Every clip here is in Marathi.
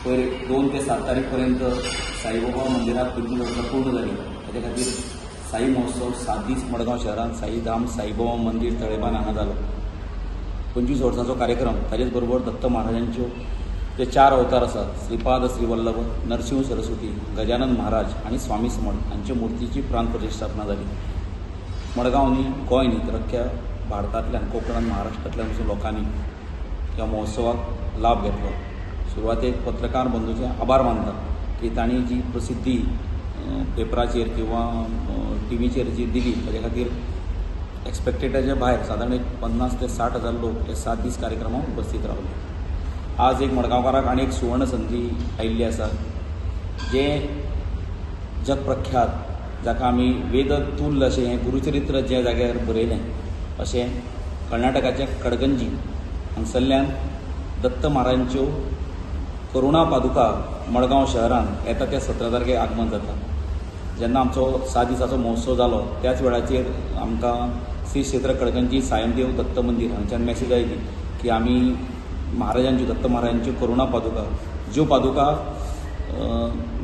पयर 2 ते 7 तारीखपर्यंत साईबाबा मंदिरात 25 वर्सां पूर्ण जाली. ताचे खातीर साई महोत्सव 7 दीस मडगांव शहरात साईधाम साईबाबा मंदिर तळेबान हांगा जालो. 25 वर्सांचो कार्यक्रम. ताजेच बरोबर दत्त महाराजांच्यो जे 4 अवतार आसात, श्रीपाद श्रीवल्लभ, नरसिंह सरस्वती, गजानन महाराज आणि स्वामी समर्थ हांचे मुर्तीची प्राण प्रतिष्ठापना जाली. मडगांव न्ही, गोंय न्ही, तर अख्ख्या भारतांतल्यान, कोकणांत, महाराष्ट्रांतल्यान पसून लोकांनी ह्या महोत्सवाक लाभ घेतलो. सुरवातेक पत्रकार बंधूचे आभार मानतात की तांणी जी प्रसिद्धी पेपराचेर किंवा टीव्हीचेर जी दिली ताचे खातीर एक्सपेक्टेडाच्या भायर सादारण एक 50 ते 60 हजार लोक हे 7 दीस कार्यक्रमाक उपस्थित रावले. आज एक मडगांवकाराक आनी एक सुवर्ण संदी आयिल्ली आसा. जे जगप्रख्यात, जाका आमी वेदतुल्य अशें हें गुरुचरित्र जे जाग्यार बरयलें अशें कर्नाटकाच्या कडगंजी हांगसरल्यान दत्त महाराजांच्यो करुणा पादुका मडगांव शहरांत येता त्या 17 तारखेक आगमन जाता. जेन्ना आमचो 7 दिसाचो महोत्सव जालो त्याच वेळाचेर आमकां श्री क्षेत्र कडगंजी सायमदेव दत्त मंदिर हांच्यान मॅसेज आयली की आमी महाराजांच्यो, दत्त महाराजांच्यो करुणा पादुका, ज्यो पादुका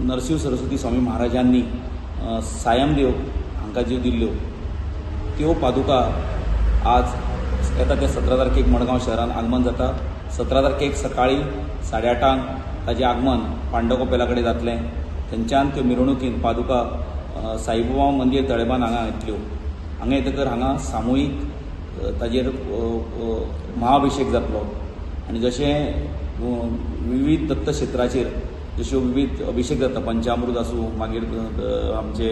नरसिंह सरस्वती स्वामी महाराजांनी सायमदेव हांकां ज्यो दिल्ल्यो त्यो पादुका आज येता त्या 17 तारखेक मडगांव शहरान आगमन जाता. 17 तारखेक सकाळी 8:30 ताजें आगमन पांडवकोपेला कडेन जातलें. थंयच्यान त्यो मिरवणुकीन पादुका साईबाबा मंदिर तळेबान हांगा येतल्यो. हांगा येतकर हांगा सामुहीक ताजेर महाअभिशेक जातलो. आनी जशें विविध दत्त क्षेत्राचेर जश्यो विविध अभिशेक जाता, पंचामृत आसूं, मागीर आमचे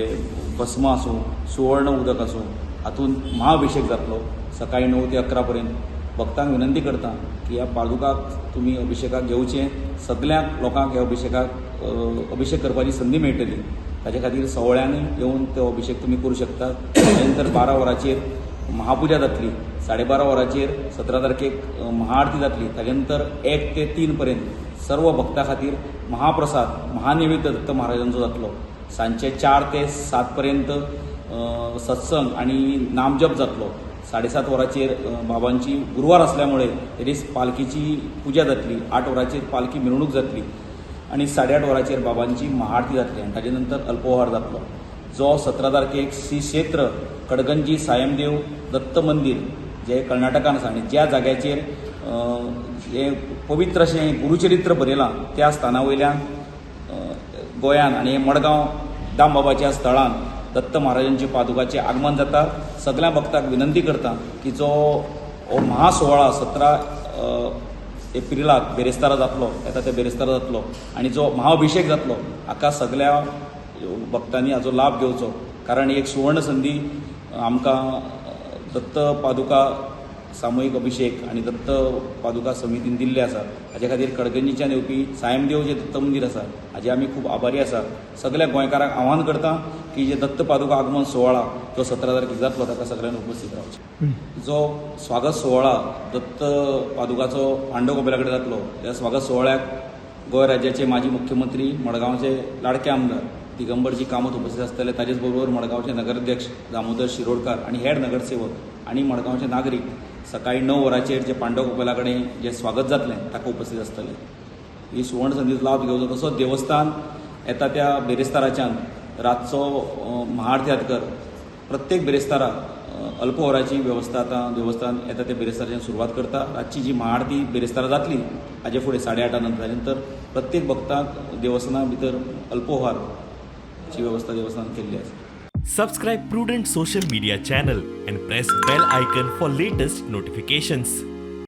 भस्म आसूं, सुवर्ण उदक आसूं, हातूंत महाअभिशेक जातलो. सकाळी 9 ते 11 पर्यंत. भक्तांक विनंती करता की ह्या पादुकाक तुमी अभिशेकाक घेवचें. सगळ्यांक लोकांक ह्या अभिशेक करपाची संदी मेळटली. ताचे खातीर सवळ्यांनी येवन तो अभिशेक तुमी करूं शकतात. ताचे नंतर 12 वरांचेर महापुजा जातली. 12:30 वरांचेर 17 तारखेक महाआरती जातली. ताचे नंतर 1 ते 3 पर्यंत सर्व भक्तां खातीर महाप्रसाद, महानैवेद्य दत्त महाराजांचो जातलो. सांजचे 4 ते 7 पर्यंत सत्संग आणि नामजप जातलो. 7:30 वरांचेर बाबांची गुरुवार असल्यामुळे ते दीस पालखीची पुजा जातली. 8 वरांचेर पालखी मिरवणूक जातली आणि 8:30 वरांचेर बाबांची महाआरती जातली आणि ताचे नंतर अल्पोहार जातलो. जो 17 तारखेक श्री क्षेत्र कडगंजी सायमदेव दत्त मंदिर जे कर्नाटकान आसा आनी ज्या जाग्याचेर हे पवित्र अशें गुरुचरित्र बरयलां त्या स्थाना वयल्यान गोंयान आनी हे मडगांव दामबाबाच्या स्थळान दत्त महाराजांच्या पादुकाचें आगमन जाता. सगळ्या भक्तांक विनंती करता की जो हो महासोहळा 17 एप्रिलाक बेरेस्तारा जातलो, येता त्या बेरेस्तारा जातलो आनी जो महाअभिशेक जातलो हाका सगळ्या भक्तांनी हाचो लाभ घेवचो. कारण एक सुवर्ण संदी आमकां दत्त पादुका सामुहीक अभिशेक आनी दत्त पादुका समितीन दिल्ले आसा. हाचे खातीर कडगंजीच्यान येवपी सायमदेव जे दत्त मंदिर आसा हाजे आमी खूब आभारी आसा. सगळ्या गोंयकारांक आव्हान करता की जे दत्त पादुका आगमन सोहळा जो 17 तारखेक जातलो ताका सगळ्यांनी उपस्थित रावचें. जो स्वागत सोहळा दत्त पादुकाचो पांडवकोपेला कडेन जातलो, त्या स्वागत सोहळ्याक गोंय राज्याचे माजी मुख्यमंत्री, मडगांवचे लाडके आमदार दिगंबरजी कामत उपस्थित आसतले. ताजेच बरोबर मडगांवचे नगराध्यक्ष दामोदर शिरोडकार आनी हेर नगरसेवक आनी मडगांवचे नागरीक सकाळी 9 वरांचेर जे पांडवकोपेला कडेन जे स्वागत जातलें ताका उपस्थित आसतले. ही सुवर्ण संदीचो लाभ घेवचो. तसोच देवस्थान येता त्या बेरेस्ताराच्यान रातचो महाआरती जातकर प्रत्येक बेरेस्ताराक अल्पवराची वेवस्था आतां देवस्थान येता त्या बेरेस्ताराच्यान सुरवात करता. रातची जी महाआरती बेरेस्तारा जातली हाजे फुडें 8:30 नंतर ताजे नंतर प्रत्येक भक्ताक देवस्थाना भितर अल्पोहारची वेवस्था देवस्थान केल्ली आसा. Subscribe Prudent social media channel and press bell icon for latest notifications.